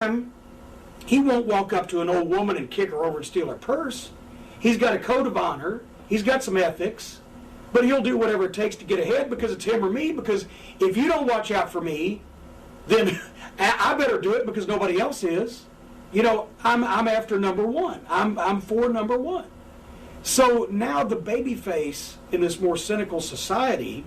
time, he won't walk up to an old woman and kick her over and steal her purse. He's got a code of honor. He's got some ethics. But he'll do whatever it takes to get ahead because it's him or me. Because if you don't watch out for me, then I better do it because nobody else is. You know, I'm after number one. I'm for number one. So now the babyface in this more cynical society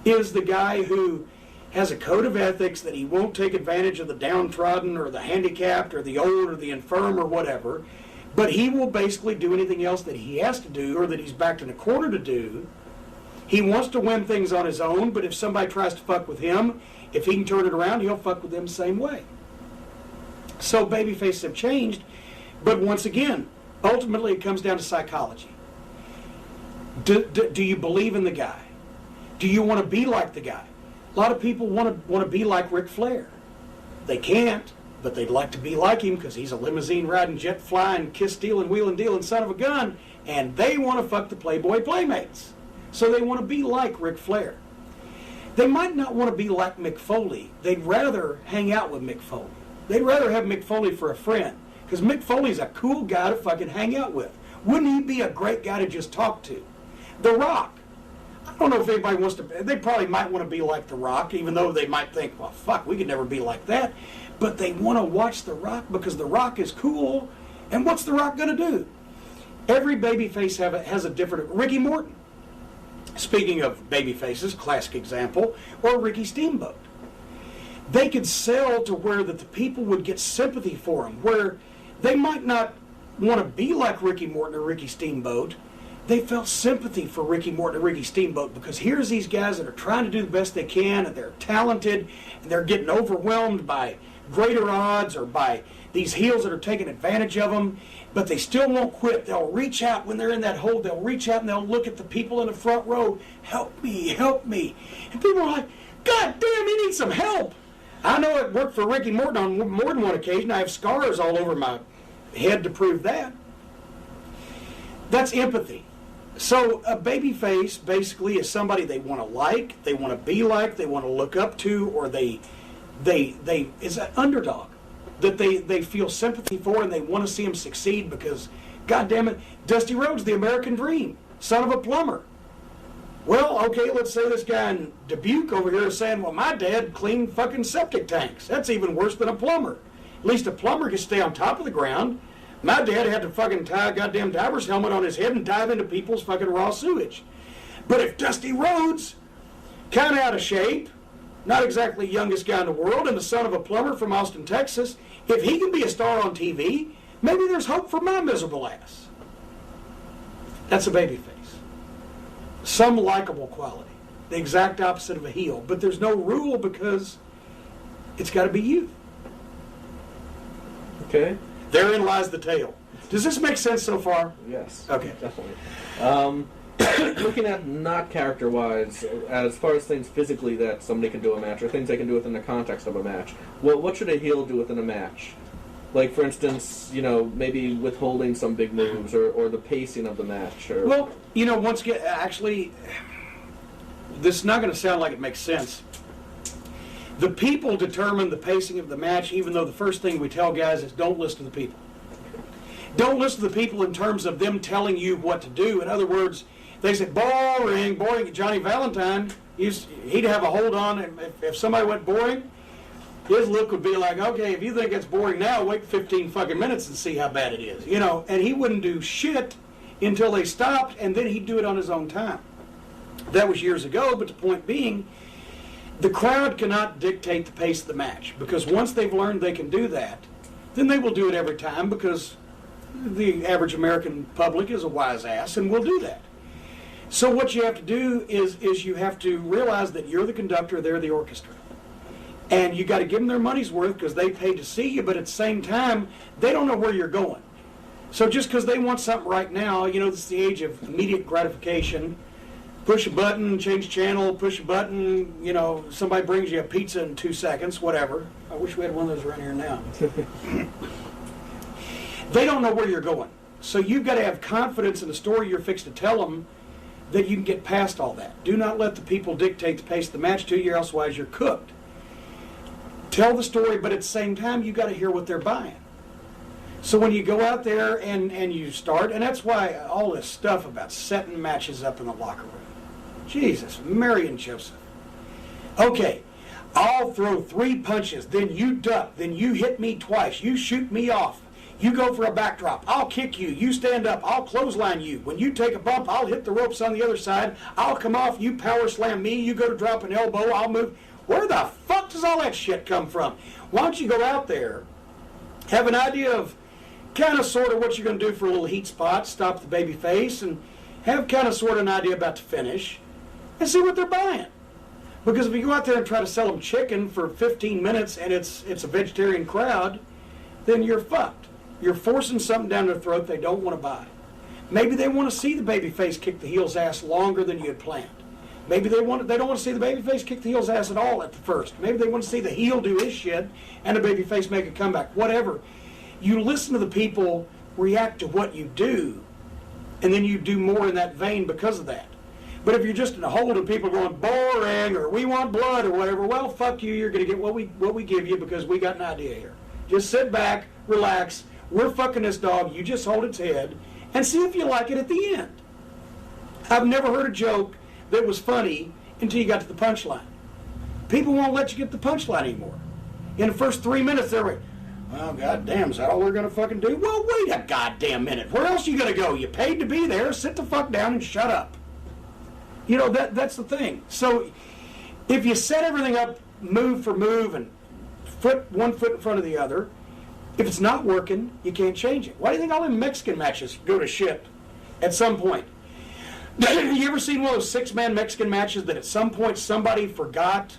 is the guy who has a code of ethics that he won't take advantage of the downtrodden or the handicapped or the old or the infirm or whatever, but he will basically do anything else that he has to do or that he's backed in a corner to do. He wants to win things on his own, but if somebody tries to fuck with him, if he can turn it around, he'll fuck with them the same way. So babyfaces have changed, but once again, ultimately it comes down to psychology. Do you believe in the guy? Do you want to be like the guy? A lot of people want to be like Ric Flair. They can't, but they'd like to be like him because he's a limousine-riding, jet-flying, kiss-stealing, wheel-and-dealing son of a gun, and they want to fuck the Playboy Playmates. So they want to be like Ric Flair. They might not want to be like Mick Foley. They'd rather hang out with Mick Foley. They'd rather have Mick Foley for a friend because Mick Foley's a cool guy to fucking hang out with. Wouldn't he be a great guy to just talk to? The Rock. I don't know if anybody wants to, they probably might want to be like The Rock, even though they might think, well, fuck, we could never be like that. But they want to watch The Rock because The Rock is cool. And what's The Rock going to do? Every babyface has a different, Ricky Morton. Speaking of babyfaces, classic example, or Ricky Steamboat. They could sell to where that the people would get sympathy for him, where they might not want to be like Ricky Morton or Ricky Steamboat. They felt sympathy for Ricky Morton and Ricky Steamboat because here's these guys that are trying to do the best they can and they're talented and they're getting overwhelmed by greater odds or by these heels that are taking advantage of them, but they still won't quit. They'll reach out when they're in that hole. They'll reach out and they'll look at the people in the front row. Help me, help me. And people are like, God damn, he needs some help. I know it worked for Ricky Morton on more than one occasion. I have scars all over my head to prove that. That's empathy. So a babyface basically is somebody they want to like, they want to be like, they want to look up to, or they is an underdog that they feel sympathy for and they want to see him succeed because, God damn it, Dusty Rhodes, the American dream, son of a plumber. Well, okay, let's say this guy in Dubuque over here is saying, well, my dad cleaned fucking septic tanks. That's even worse than a plumber. At least a plumber can stay on top of the ground. My dad had to fucking tie a goddamn diver's helmet on his head and dive into people's fucking raw sewage. But if Dusty Rhodes, kind of out of shape, not exactly the youngest guy in the world, and the son of a plumber from Austin, Texas, if he can be a star on TV, maybe there's hope for my miserable ass. That's a babyface. Some likable quality. The exact opposite of a heel. But there's no rule because it's got to be you. Okay. Therein lies the tale. Does this make sense so far? Yes. Okay. Definitely. Looking at not character-wise, as far as things physically that somebody can do a match, or things they can do within the context of a match, what should a heel do within a match? Like, for instance, you know, maybe withholding some big moves, or the pacing of the match. Or... Well, you know, once again, actually, this is not going to sound like it makes sense. The people determine the pacing of the match, even though the first thing we tell guys is don't listen to the people. Don't listen to the people in terms of them telling you what to do. In other words, they say, boring. Johnny Valentine, he'd have a hold on. If somebody went boring, his look would be like, okay, if you think it's boring now, wait 15 fucking minutes and see how bad it is. You know, and he wouldn't do shit until they stopped, and then he'd do it on his own time. That was years ago, but the point being, the crowd cannot dictate the pace of the match, because once they've learned they can do that, then they will do it every time, because the average American public is a wise ass and will do that. So what you have to do is you have to realize that you're the conductor, they're the orchestra. And you got to give them their money's worth because they paid to see you, but at the same time, they don't know where you're going. So just because they want something right now, you know, this is the age of immediate gratification. Push a button, change channel, push a button, you know, somebody brings you a pizza in 2 seconds, whatever. I wish we had one of those around here now. They don't know where you're going. So you've got to have confidence in the story you're fixed to tell them that you can get past all that. Do not let the people dictate the pace of the match to you, otherwise you're cooked. tell the story, but at the same time, you got to hear what they're buying. So when you go out there and you start, and that's why all this stuff about setting matches up in the locker room. Jesus, Mary and Joseph. Okay, I'll throw 3 punches, then you duck, then you hit me twice, you shoot me off, you go for a backdrop, I'll kick you, you stand up, I'll clothesline you. When you take a bump, I'll hit the ropes on the other side, I'll come off, you power slam me, you go to drop an elbow, I'll move. Where the fuck does all that shit come from? Why don't you go out there, have an idea of kind of sort of what you're going to do for a little heat spot, stop the baby face, and have kind of sort of an idea about the finish, and see what they're buying. Because if you go out there and try to sell them chicken for 15 minutes and it's a vegetarian crowd, then you're fucked. You're forcing something down their throat they don't want to buy. Maybe they want to see the baby face kick the heel's ass longer than you had planned. Maybe they don't want to see the babyface kick the heel's ass at all at the first. Maybe they want to see the heel do his shit and the babyface make a comeback. Whatever. You listen to the people react to what you do, and then you do more in that vein because of that. But if you're just in a hold and people are going boring or we want blood or whatever, well, fuck you. You're going to get what we give you because we got an idea here. Just sit back, relax. We're fucking this dog. You just hold its head and see if you like it at the end. I've never heard a joke that was funny until you got to the punchline. People won't let you get the punchline anymore. In the first 3 minutes, they're like, well, goddamn, is that all we're going to fucking do? Well, wait a goddamn minute. Where else are you going to go? You paid to be there. Sit the fuck down and shut up. You know, that's the thing. So if you set everything up move for move and one foot in front of the other, if it's not working, you can't change it. Why do you think all them Mexican matches go to shit at some point? Have you ever seen one of those 6-man Mexican matches that at some point somebody forgot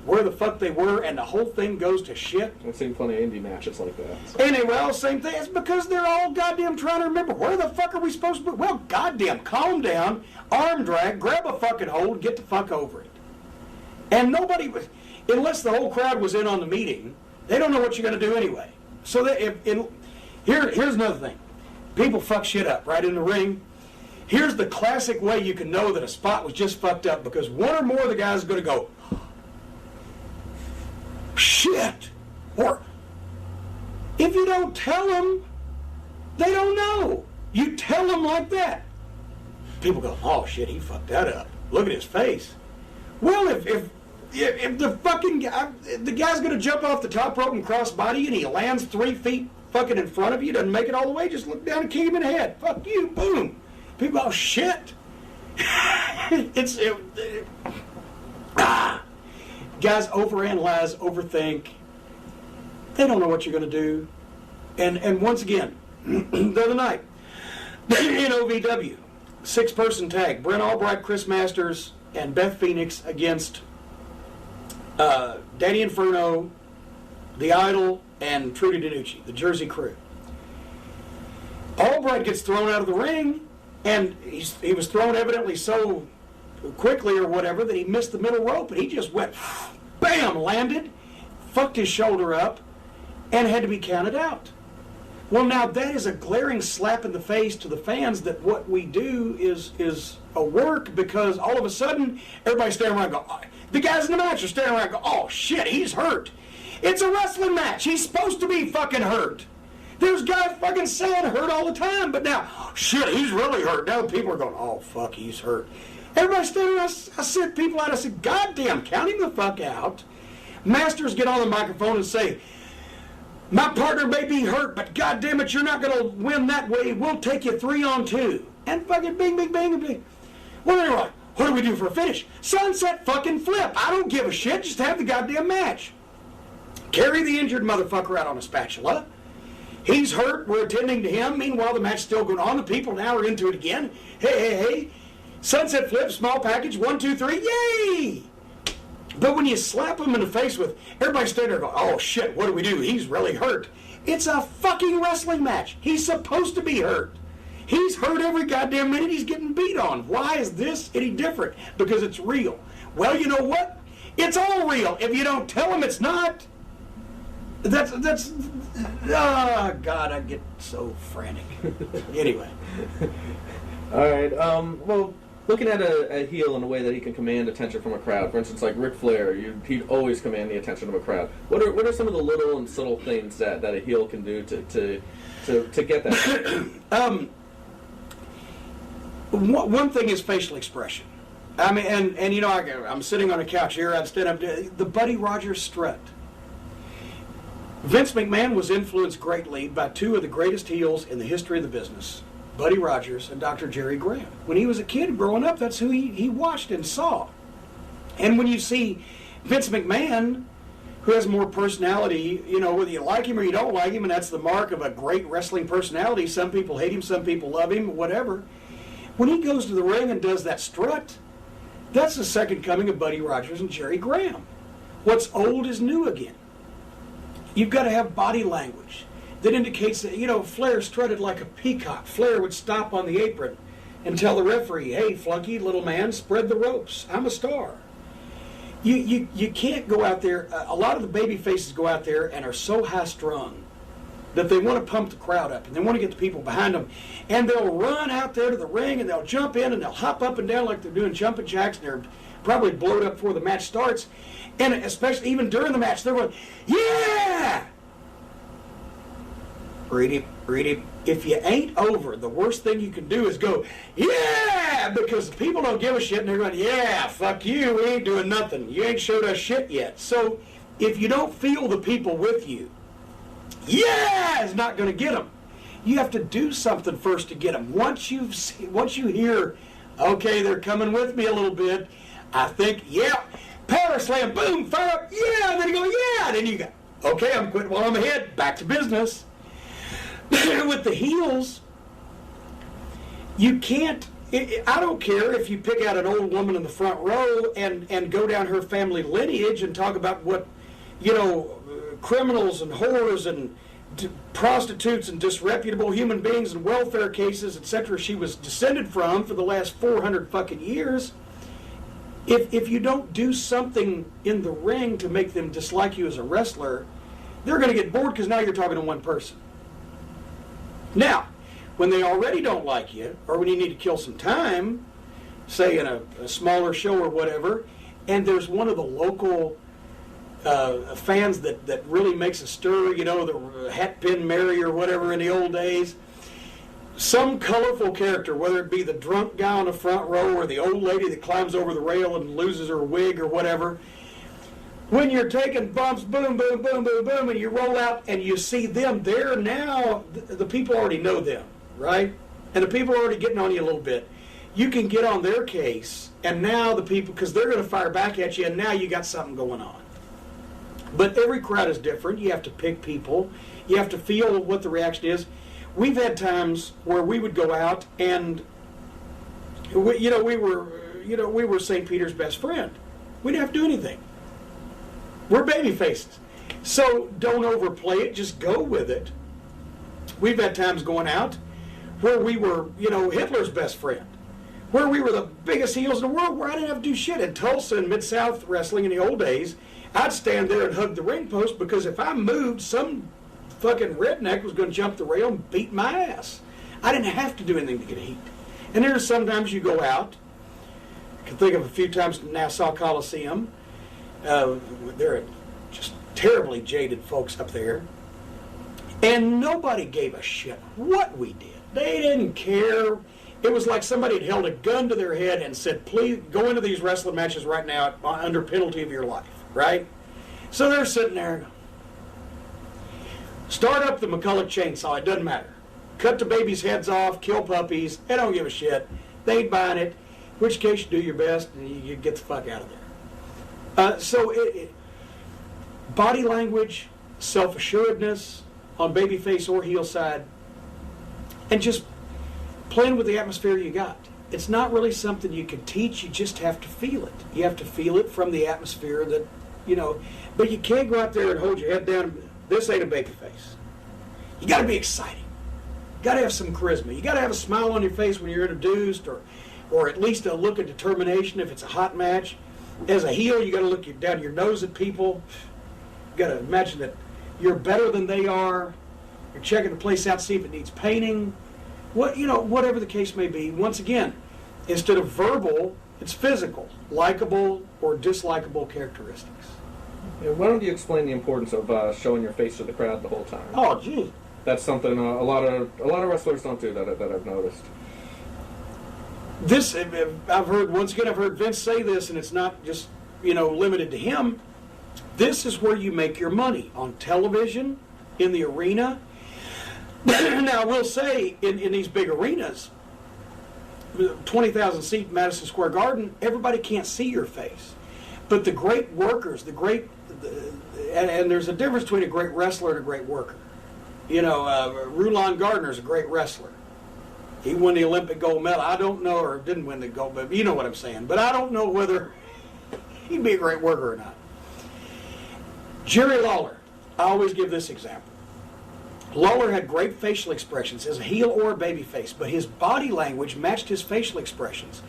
where the fuck they were and the whole thing goes to shit? I've seen plenty of indie matches like that. So. Anyway, well, same thing. It's because they're all goddamn trying to remember where the fuck are we supposed to be? Well, goddamn, calm down, arm drag, grab a fucking hold, get the fuck over it. And nobody was, unless the whole crowd was in on the meeting, they don't know what you're going to do anyway. So here's another thing. People fuck shit up right in the ring. Here's the classic way you can know that a spot was just fucked up, because one or more of the guys is going to go, shit. Or if you don't tell them, they don't know. You tell them like that. People go, oh shit, he fucked that up. Look at his face. Well, if the fucking guy, the guy's going to jump off the top rope and cross body and he lands 3 feet fucking in front of you, doesn't make it all the way, just look down and kick him in the head. Fuck you, boom. People go, shit. Guys overanalyze, overthink. They don't know what you're going to do. And once again, the other night, in OVW, 6-person tag, Brent Albright, Chris Masters, and Beth Phoenix against Danny Inferno, The Idol, and Trudy DiNucci, the Jersey Crew. Albright gets thrown out of the ring, and he was thrown evidently so quickly or whatever that he missed the middle rope, and he just went, bam, landed, fucked his shoulder up, and had to be counted out. Well, now that is a glaring slap in the face to the fans that what we do is a work, because all of a sudden everybody's standing around and go, the guys in the match are standing around and go, oh shit, he's hurt. It's a wrestling match. He's supposed to be fucking hurt. There's guys fucking saying hurt all the time, but now, shit, he's really hurt. Now people are going, oh fuck, he's hurt. Everybody's standing around, I sent people out, I said, goddamn, count him the fuck out. Masters get on the microphone and say, my partner may be hurt, but goddamn it, you're not going to win that way. We'll take you 3-on-2. And fucking bing, bing, bing, bing. Well, anyway, what do we do for a finish? Sunset fucking flip. I don't give a shit. Just have the goddamn match. Carry the injured motherfucker out on a spatula. He's hurt. We're attending to him. Meanwhile, the match's still going on. The people now are into it again. Hey. Sunset flip, small package, 1, 2, 3. Yay! But when you slap him in the face with everybody standing there going, oh shit, what do we do? He's really hurt. It's a fucking wrestling match. He's supposed to be hurt. He's hurt every goddamn minute he's getting beat on. Why is this any different? Because it's real. Well, you know what? It's all real. If you don't tell him it's not, that's oh God, I get so frantic. Anyway. All right. Well, looking at a heel in a way that he can command attention from a crowd. For instance, like Ric Flair, he'd always command the attention of a crowd. What are some of the little and subtle things that a heel can do to get that? One thing is facial expression. I mean, and you know, I'm sitting on a couch here. I'd stand up. The Buddy Rogers strut. Vince McMahon was influenced greatly by two of the greatest heels in the history of the business, Buddy Rogers and Dr. Jerry Graham. When he was a kid growing up, that's who he watched and saw. And when you see Vince McMahon, who has more personality, you know, whether you like him or you don't like him, and that's the mark of a great wrestling personality. Some people hate him, some people love him, whatever. When he goes to the ring and does that strut, that's the second coming of Buddy Rogers and Jerry Graham. What's old is new again. You've got to have body language that indicates that, you know, Flair strutted like a peacock. Flair would stop on the apron and tell the referee, hey, flunky, little man, spread the ropes. I'm a star. You can't go out there. A lot of the baby faces go out there and are so high-strung that they want to pump the crowd up and they want to get the people behind them. And they'll run out there to the ring and they'll jump in and they'll hop up and down like they're doing jumping jacks, and they're probably blowed up before the match starts. And especially even during the match, they're going, yeah! Read him. If you ain't over, the worst thing you can do is go, yeah! Because people don't give a shit and they're going, yeah, fuck you, we ain't doing nothing. You ain't showed us shit yet. So if you don't feel the people with you, yeah, is not going to get them. You have to do something first to get them. Once you hear, okay, they're coming with me a little bit, I think, yeah, power slam, boom, fire up, yeah, and then you go, yeah, and then you go, okay, I'm quitting while I'm ahead, back to business. With the heels, you can't, I don't care if you pick out an old woman in the front row and go down her family lineage and talk about what, you know, criminals and whores and prostitutes and disreputable human beings and welfare cases, etc. she was descended from for the last 400 fucking years. If you don't do something in the ring to make them dislike you as a wrestler, they're going to get bored because now you're talking to one person. Now, when they already don't like you, or when you need to kill some time, say in a smaller show or whatever, and there's one of the local fans that really makes a stir, you know, the hat pin Mary or whatever in the old days, some colorful character, whether it be the drunk guy on the front row or the old lady that climbs over the rail and loses her wig or whatever, when you're taking bumps, boom, boom, boom, boom, boom, and you roll out and you see them there now, the people already know them, right? And the people are already getting on you a little bit. You can get on their case, and now the people, because they're going to fire back at you, and now you got something going on. But every crowd is different. You have to pick people. You have to feel what the reaction is. We've had times where we would go out and, we were St. Peter's best friend. We didn't have to do anything. We're baby faces. So don't overplay it. Just go with it. We've had times going out where we were, Hitler's best friend. Where we were the biggest heels in the world, where I didn't have to do shit. In Tulsa and Mid-South wrestling in the old days, I'd stand there and hug the ring post because if I moved, some fucking redneck was going to jump the rail and beat my ass. I didn't have to do anything to get heat. And there's sometimes you go out, I can think of a few times in Nassau Coliseum, there are just terribly jaded folks up there, and nobody gave a shit what we did. They didn't care. It was like somebody had held a gun to their head and said, please go into these wrestling matches right now under penalty of your life, right? So they're sitting there. Start up the McCulloch chainsaw, it doesn't matter. Cut the babies' heads off, kill puppies, they don't give a shit. They ain't buying it, in which case you do your best and you get the fuck out of there. Body language, self-assuredness on babyface or heel side, and just playing with the atmosphere you got. It's not really something you can teach, you just have to feel it. You have to feel it from the atmosphere that, but you can't go out there and hold your head down. This ain't a babyface. You got to be exciting. You got to have some charisma. You got to have a smile on your face when you're introduced, or at least a look of determination if it's a hot match. As a heel, you got to look down your nose at people. You got to imagine that you're better than they are. You're checking the place out to see if it needs painting. Whatever the case may be. Once again, Instead of verbal, it's physical, likable or dislikable characteristics. Yeah, why don't you explain the importance of showing your face to the crowd the whole time? Oh, gee. That's something a lot of wrestlers don't do that I've noticed. This, I've heard Vince say this, and it's not just, limited to him. This is where you make your money, on television, in the arena. Now, I will say, in these big arenas, 20,000 seat Madison Square Garden, everybody can't see your face. But the great workers, and there's a difference between a great wrestler and a great worker. Rulon Gardner's a great wrestler. He won the Olympic gold medal. I don't know, or didn't win the gold medal. You know what I'm saying. But I don't know whether he'd be a great worker or not. Jerry Lawler, I always give this example. Lawler had great facial expressions as a heel or a babyface, but his body language matched his facial expressions.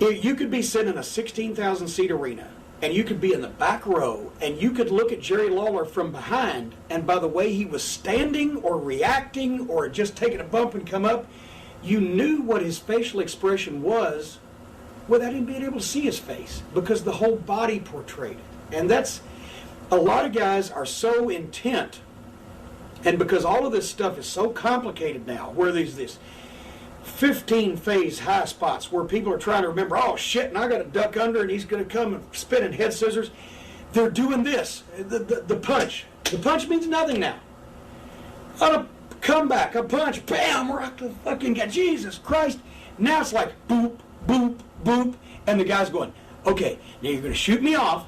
You could be sitting in a 16,000 seat arena, and you could be in the back row, and you could look at Jerry Lawler from behind, and by the way he was standing or reacting or just taking a bump and come up, you knew what his facial expression was without him being able to see his face, because the whole body portrayed it. And that's, a lot of guys are so intent, and because all of this stuff is so complicated now, where there's this 15-phase high spots where people are trying to remember, oh shit, and I got to duck under, and he's going to come and spin in head scissors. They're doing this, the punch. The punch means nothing now. On a comeback, a punch, bam, rock the fucking guy. Jesus Christ. Now it's like boop, boop, boop, and the guy's going, okay, now you're going to shoot me off.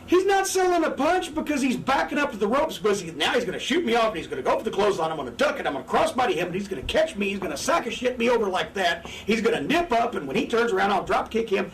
He's not selling a punch because he's backing up to the ropes, because now he's going to shoot me off, and he's going to go for the clothesline. I'm going to duck it. I'm going to crossbody him, and he's going to catch me. He's going to sack a shit me over like that. He's going to nip up, and when he turns around, I'll drop kick him.